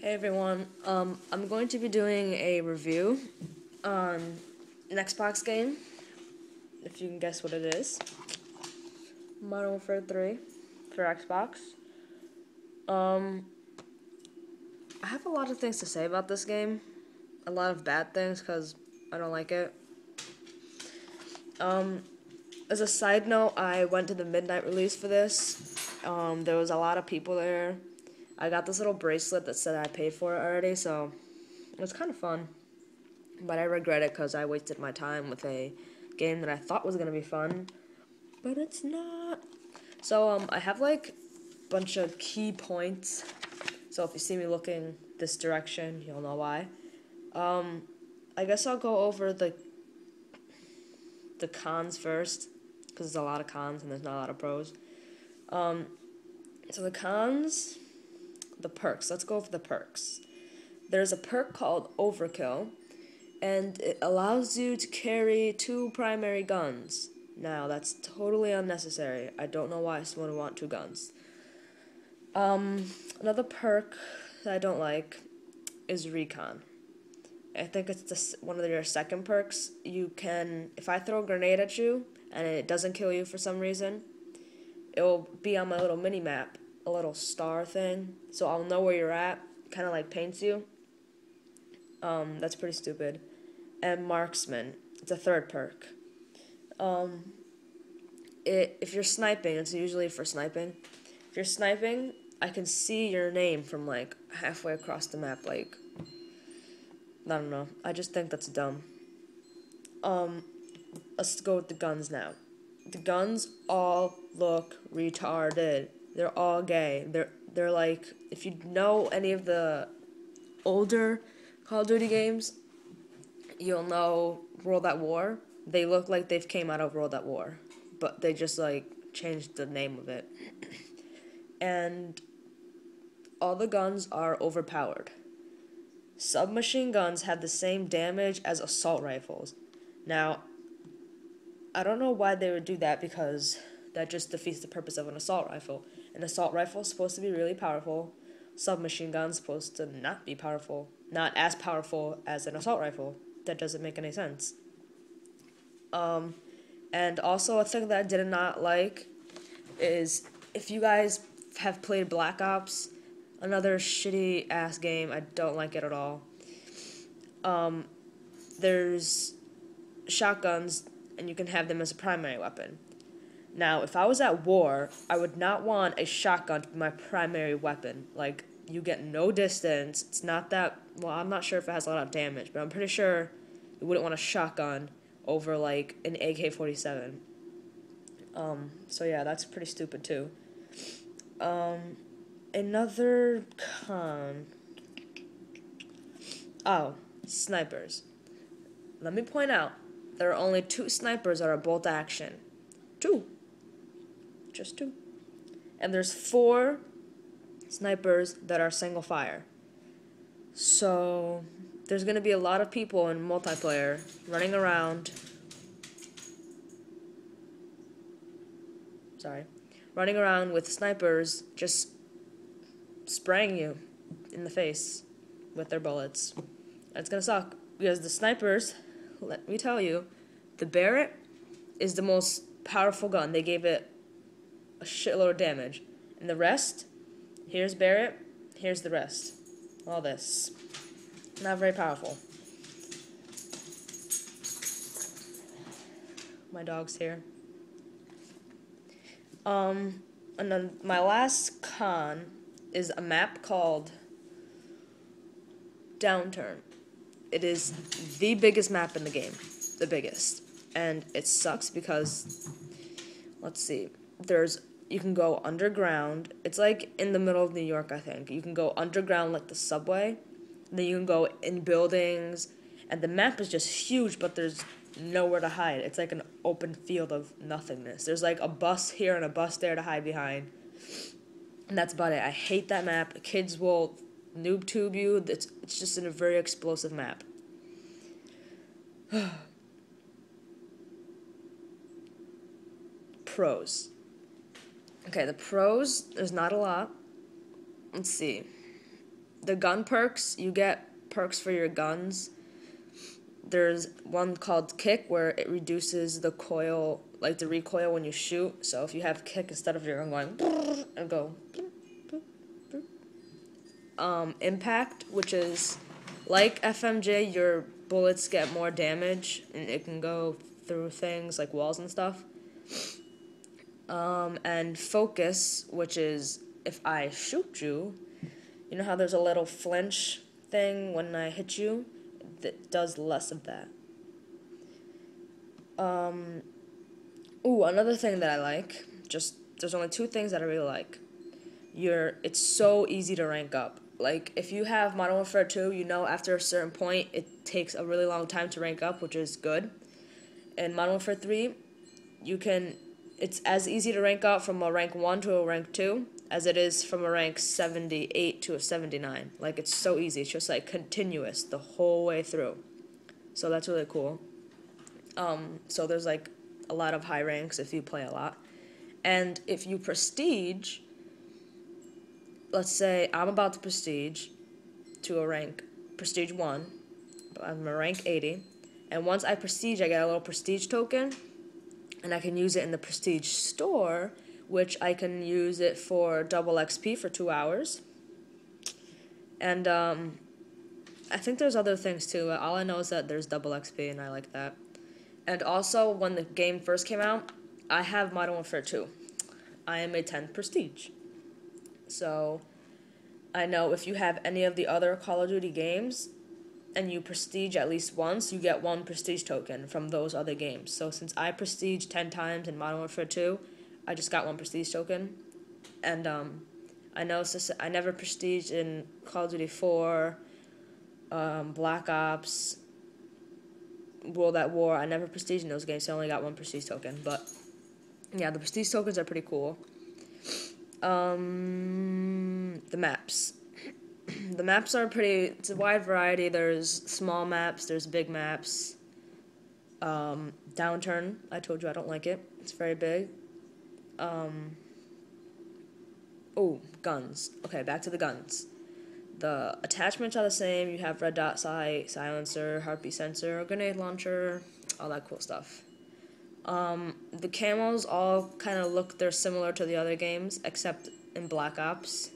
Hey everyone, I'm going to be doing a review on an Xbox game, if you can guess what it is. Modern Warfare 3 for Xbox. I have a lot of things to say about this game. A lot of bad things, because I don't like it. As a side note, I went to the midnight release for this. There was a lot of people there. I got this little bracelet that said I paid for it already, so it was kind of fun. But I regret it because I wasted my time with a game that I thought was going to be fun, but it's not. So, I have, like, a bunch of key points. So if you see me looking this direction, you'll know why. I guess I'll go over the cons first, because there's a lot of cons and there's not a lot of pros. So the cons, the perks. Let's go over the perks. There's a perk called Overkill, and it allows you to carry 2 primary guns. Now, that's totally unnecessary. I don't know why someone would want 2 guns. Another perk that I don't like is Recon. I think it's one of your second perks. You can, if I throw a grenade at you and it doesn't kill you for some reason, it'll be on my little mini-map, a little star thing, so I'll know where you're at, kind of like paints you. That's pretty stupid. And Marksman, it's a third perk. If you're sniping, it's usually for sniping. If you're sniping, I can see your name from, like, halfway across the map, like, I don't know. I just think that's dumb. Let's go with the guns now. The guns all look retarded. They're all gay. They're like, if you know any of the older Call of Duty games, you'll know World at War. They look like they've came out of World at War, but they just, like, changed the name of it. And all the guns are overpowered. Submachine guns have the same damage as assault rifles. Now, I don't know why they would do that, because that just defeats the purpose of an assault rifle. An assault rifle is supposed to be really powerful. Submachine gun's supposed to not be powerful. Not as powerful as an assault rifle. That doesn't make any sense. And also a thing that I did not like is, if you guys have played Black Ops, another shitty ass game, I don't like it at all. There's shotguns, and you can have them as a primary weapon. Now, if I was at war, I would not want a shotgun to be my primary weapon. Like, you get no distance. It's not that, well, I'm not sure if it has a lot of damage, but I'm pretty sure you wouldn't want a shotgun over, like, an AK-47. So yeah, that's pretty stupid too. Another con. Oh, snipers. Let me point out, there are only 2 snipers that are bolt action. 2. Just 2. And there's 4 snipers that are single fire. So there's going to be a lot of people in multiplayer running around. Running around with snipers just spraying you in the face with their bullets. That's going to suck, because the snipers, let me tell you, the Barrett is the most powerful gun. They gave it a shitload of damage. And the rest, here's Barrett, here's the rest. All this. Not very powerful. My dog's here. And then my last con is a map called Downturn. It is the biggest map in the game. The biggest. And it sucks because, let's see, you can go underground. It's like in the middle of New York, I think. You can go underground like the subway. And then you can go in buildings. And the map is just huge, but there's nowhere to hide. It's like an open field of nothingness. There's like a bus here and a bus there to hide behind. And that's about it. I hate that map. Kids will noob tube you. It's just a very explosive map. Pros. Okay, the pros, there's not a lot. Let's see. the gun perks, you get perks for your guns. There's one called Kick where it reduces the coil, like the recoil when you shoot. So if you have Kick instead of your gun going and go Impact, which is like FMJ, your bullets get more damage and it can go through things like walls and stuff. And Focus, which is if I shoot you, you know how there's a little flinch thing when I hit you? That does less of that. Another thing that I like, there's only two things that I really like. It's so easy to rank up. Like, if you have Modern Warfare 2, you know after a certain point, it takes a really long time to rank up, which is good. In Modern Warfare 3, it's as easy to rank up from a rank 1 to a rank 2 as it is from a rank 78 to a 79. Like, it's so easy. It's just, like, continuous the whole way through. So that's really cool. So there's, like, a lot of high ranks if you play a lot. And if you prestige, let's say I'm about to prestige to a rank prestige 1, I'm a rank 80, and once I prestige, I get a little prestige token, and I can use it in the prestige store, which I can use it for double XP for 2 hours. And I think there's other things too. All I know is that there's double XP, and I like that. And also, when the game first came out, I have Modern Warfare 2. I am a 10 prestige. So, I know if you have any of the other Call of Duty games, and you prestige at least once, you get 1 prestige token from those other games. So, since I prestige 10 times in Modern Warfare 2, I just got 1 prestige token. And, I know I never prestiged in Call of Duty 4, Black Ops, World at War. I never prestiged in those games, so I only got 1 prestige token. But, yeah, the prestige tokens are pretty cool. The maps. The maps are it's a wide variety. There's small maps, there's big maps. Downturn, I told you I don't like it. It's very big. Guns. Okay, back to the guns. The attachments are the same. You have red dot sight, silencer, heartbeat sensor, grenade launcher, all that cool stuff. The camos all kind of they're similar to the other games, except in Black Ops.